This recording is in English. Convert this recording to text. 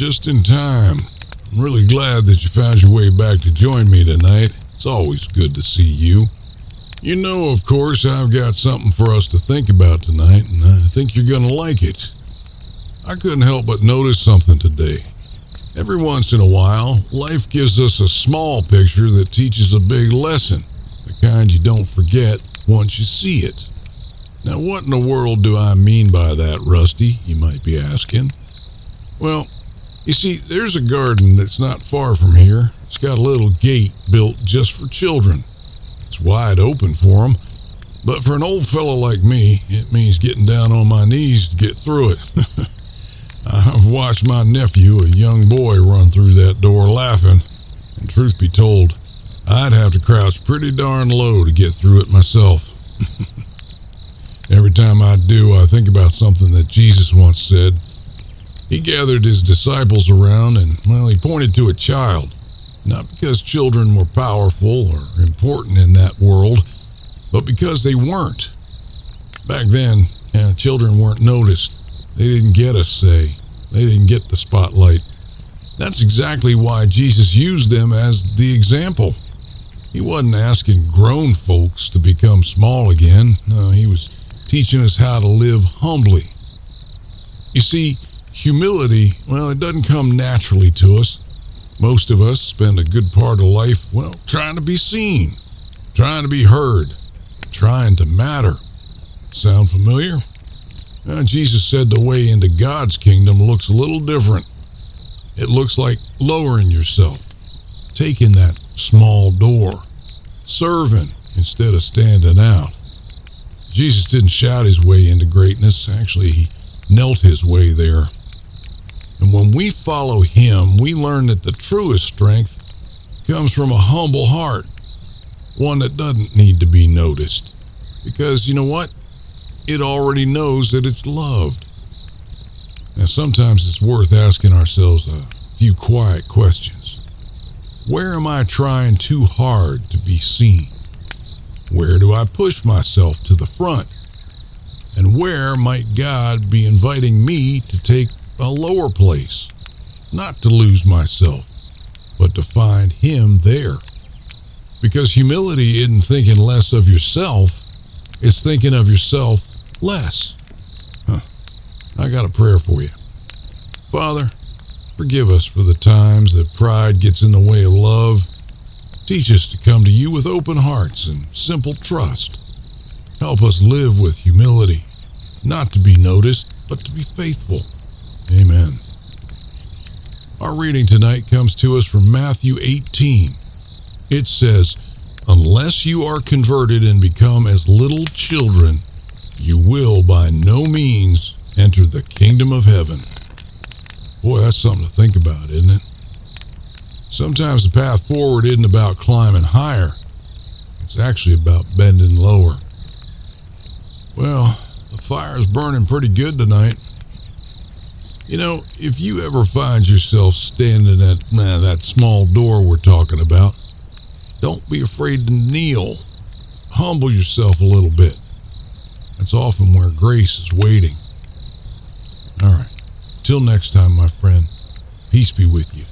just in time. I'm really glad that you found your way back to join me tonight. It's always good to see you. You know, of course, I've got something for us to think about tonight, and I think you're going to like it. I couldn't help but notice something today. Every once in a while, life gives us a small picture that teaches a big lesson, the kind you don't forget once you see it. Now, what in the world do I mean by that, Rusty, you might be asking? Well, you see, there's a garden that's not far from here. It's got a little gate built just for children. It's wide open for them, but for an old fellow like me, it means getting down on my knees to get through it. I've watched my nephew, a young boy, run through that door laughing, and truth be told, I'd have to crouch pretty darn low to get through it myself. Every time I do, I think about something that Jesus once said. He gathered his disciples around and, well, he pointed to a child. Not because children were powerful or important in that world, but because they weren't. Back then, children weren't noticed. They didn't get a say. They didn't get the spotlight. That's exactly why Jesus used them as the example. He wasn't asking grown folks to become small again. No, he was teaching us how to live humbly. You see, humility, well, it doesn't come naturally to us. Most of us spend a good part of life, well, trying to be seen, trying to be heard, trying to matter. Sound familiar? Jesus said the way into God's kingdom looks a little different. It looks like lowering yourself, taking that small door, serving instead of standing out. Jesus didn't shout his way into greatness. Actually, he knelt his way there. And when we follow him, we learn that the truest strength comes from a humble heart, one that doesn't need to be noticed. Because you know what? It already knows that it's loved. Now, sometimes it's worth asking ourselves a few quiet questions. Where am I trying too hard to be seen? Where do I push myself to the front? And where might God be inviting me to take a lower place? Not to lose myself, but to find him there. Because humility isn't thinking less of yourself, it's thinking of yourself less. I got a prayer for you. Father, forgive us for the times that pride gets in the way of love. Teach us to come to you with open hearts and simple trust. Help us live with humility, not to be noticed, but to be faithful. Amen. Our reading tonight comes to us from Matthew 18. It says, "Unless you are converted and become as little children, you will by no means enter the kingdom of heaven." Boy, that's something to think about, isn't it? Sometimes the path forward isn't about climbing higher. It's actually about bending lower. Well, the fire's burning pretty good tonight. You know, if you ever find yourself standing at that small door we're talking about, don't be afraid to kneel. Humble yourself a little bit. That's often where grace is waiting. All right. Till next time, my friend. Peace be with you.